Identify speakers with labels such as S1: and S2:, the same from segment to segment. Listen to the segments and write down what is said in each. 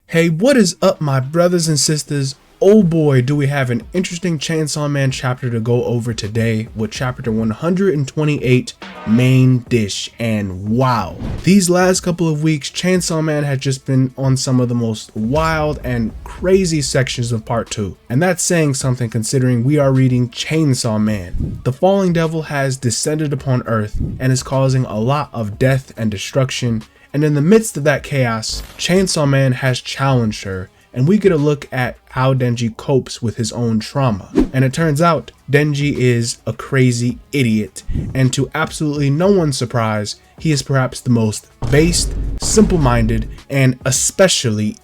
S1: Hey, what is up, my brothers and sisters? Oh boy, do we have an interesting Chainsaw Man chapter to go over today with chapter 128, Main Dish. And wow, these last couple of weeks, Chainsaw Man had just been on some of the most wild and crazy sections of part 2. And that's saying something considering we are reading Chainsaw Man. The falling devil has descended upon Earth and is causing a lot of death and destruction. And in the midst of that chaos, Chainsaw Man has challenged her, and we get a look at how Denji copes with his own trauma. And it turns out Denji is a crazy idiot, and to absolutely no one's surprise, he is perhaps the most based, simple-minded, and especially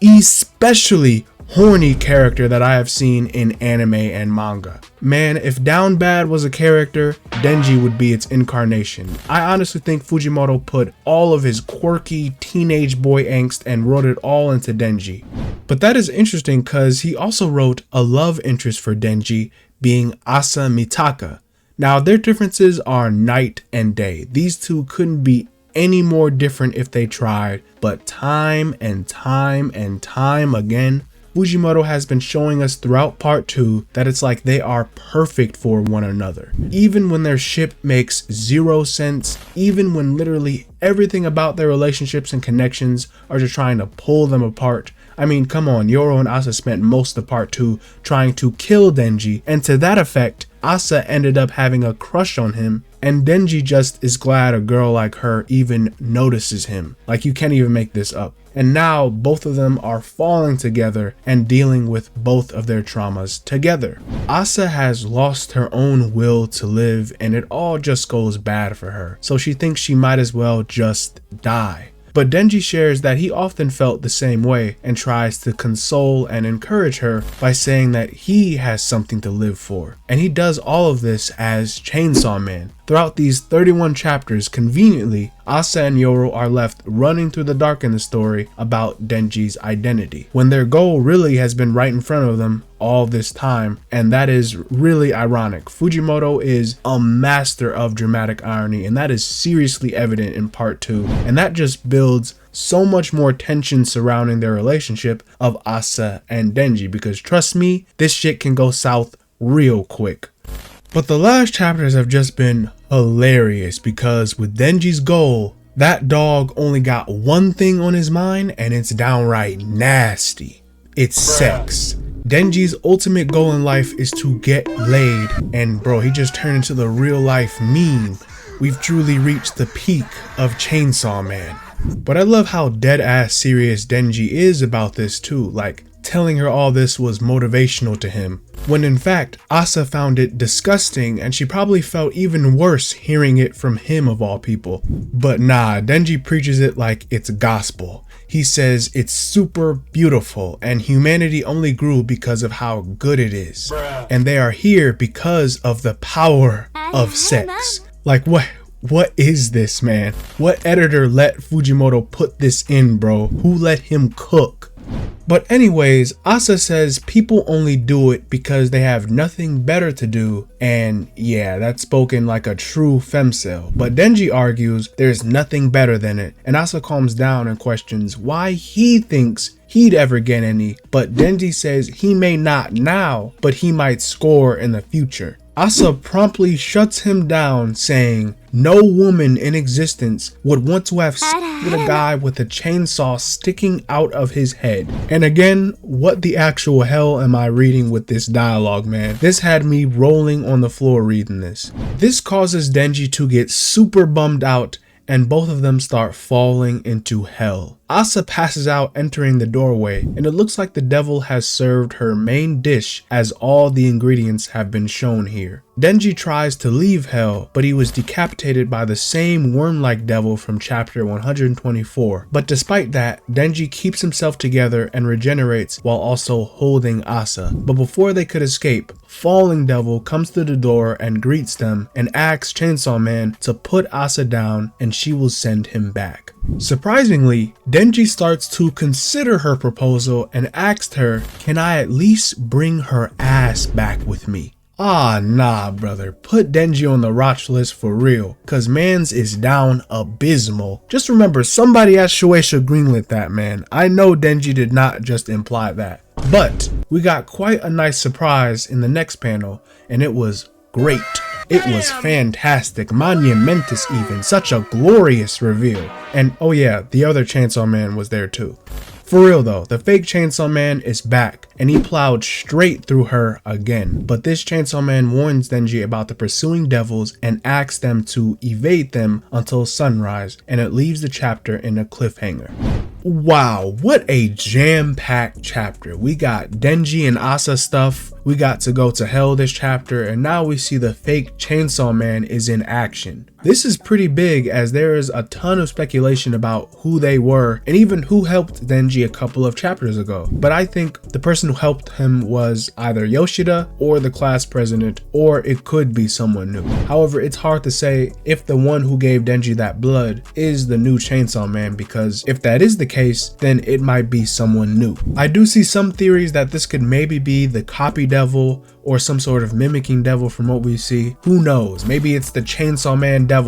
S1: horny character that I have seen in anime and manga. Man, if Down Bad was a character, Denji would be its incarnation. I honestly think Fujimoto put all of his quirky teenage boy angst and wrote it all into Denji. But that is interesting because he also wrote a love interest for Denji, being Asa Mitaka. Now their differences are night and day. These two couldn't be any more different if they tried, but time and time again, Fujimoto has been showing us throughout part 2 that it's like they are perfect for one another. Even when their ship makes zero sense, even when literally everything about their relationships and connections are just trying to pull them apart. I mean, come on, Yoro and Asa spent most of part 2 trying to kill Denji, and to that effect, Asa ended up having a crush on him, and Denji just is glad a girl like her even notices him. Like, you can't even make this up. And now both of them are falling together and dealing with both of their traumas together. Asa has lost her own will to live, and it all just goes bad for her. So she thinks she might as well just die. But Denji shares that he often felt the same way and tries to console and encourage her by saying that he has something to live for. And he does all of this as Chainsaw Man. Throughout these 31 chapters, conveniently, Asa and Yoro are left running through the dark in the story about Denji's identity, when their goal really has been right in front of them all this time, and that is really ironic. Fujimoto is a master of dramatic irony, and that is seriously evident in part 2, and that just builds so much more tension surrounding their relationship of Asa and Denji, because trust me, this shit can go south real quick. But the last chapters have just been hilarious because with Denji's goal, that dog only got one thing on his mind, and it's downright nasty. It's sex. Denji's ultimate goal in life is to get laid, and bro, he just turned into the real life meme. We've truly reached the peak of Chainsaw Man. But I love how dead ass serious Denji is about this too, like telling her all this was motivational to him, when in fact Asa found it disgusting and she probably felt even worse hearing it from him of all people. But nah, Denji preaches it like it's gospel. He says it's super beautiful and humanity only grew because of how good it is. And they are here because of the power of sex. Like what is this, man? What editor let Fujimoto put this in, bro? Who let him cook? But anyways, Asa says people only do it because they have nothing better to do, and yeah, that's spoken like a true femcel. But Denji argues there's nothing better than it, and Asa calms down and questions why he thinks he'd ever get any, but Denji says he may not now, but he might score in the future. Asa promptly shuts him down, saying no woman in existence would want to have sex with a guy with a chainsaw sticking out of his head. And again, what the actual hell am I reading with this dialogue, man? This had me rolling on the floor reading this. This causes Denji to get super bummed out, and both of them start falling into hell. Asa passes out entering the doorway, and it looks like the devil has served her main dish as all the ingredients have been shown here. Denji tries to leave hell, but he was decapitated by the same worm-like devil from chapter 124. But despite that, Denji keeps himself together and regenerates while also holding Asa. But before they could escape, Falling Devil comes to the door and greets them and asks Chainsaw Man to put Asa down and she will send him back. Surprisingly, Denji starts to consider her proposal and asks her, "Can I at least bring her ass back with me?" Ah, nah, brother. Put Denji on the watch list for real, cause mans is down abysmal. Just remember, somebody at Shueisha greenlit that, man. I know Denji did not just imply that. But we got quite a nice surprise in the next panel, and it was great. It was fantastic, monumentous even, such a glorious reveal. And oh yeah, the other Chainsaw Man was there too. For real though, the fake Chainsaw Man is back, and he plowed straight through her again. But this Chainsaw Man warns Denji about the pursuing devils and asks them to evade them until sunrise, and it leaves the chapter in a cliffhanger. Wow, what a jam-packed chapter. We got Denji and Asa stuff, we got to go to hell this chapter, and now we see the fake Chainsaw Man is in action. This is pretty big, as there is a ton of speculation about who they were and even who helped Denji a couple of chapters ago. But I think the person who helped him was either Yoshida or the class president, or it could be someone new. However, it's hard to say if the one who gave Denji that blood is the new Chainsaw Man, because if that is the case, then it might be someone new. I do see some theories that this could maybe be the copy devil or some sort of mimicking devil from what we see. Who knows? Maybe it's the Chainsaw Man devil.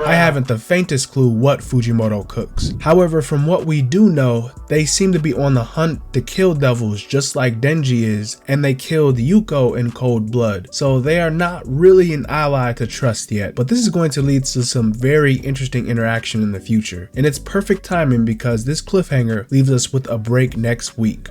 S1: I haven't the faintest clue what Fujimoto cooks. However, from what we do know, they seem to be on the hunt to kill devils just like Denji is, and they killed Yuko in cold blood. So they are not really an ally to trust yet, but this is going to lead to some very interesting interaction in the future. And it's perfect timing because this cliffhanger leaves us with a break next week.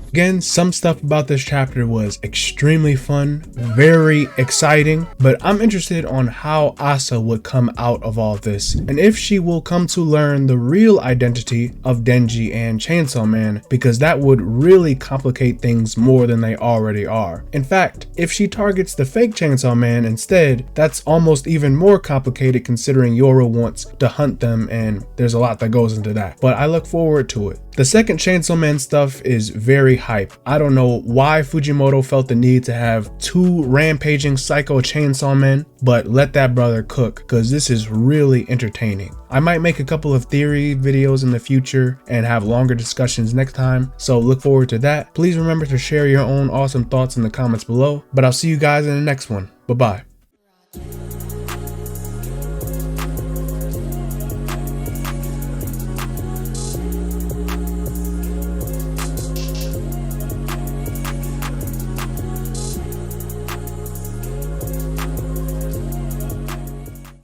S1: Again, some stuff about this chapter was extremely fun, very exciting, but I'm interested on how Asa would come out of all this, and if she will come to learn the real identity of Denji and Chainsaw Man, because that would really complicate things more than they already are. In fact, if she targets the fake Chainsaw Man instead, that's almost even more complicated considering Yoro wants to hunt them, and there's a lot that goes into that, but I look forward to it. The second Chainsaw Man stuff is very hype. I don't know why Fujimoto felt the need to have two rampaging psycho Chainsaw Men, but let that brother cook, cause this is really entertaining. I might make a couple of theory videos in the future and have longer discussions next time, so look forward to that. Please remember to share your own awesome thoughts in the comments below, but I'll see you guys in the next one. Bye bye.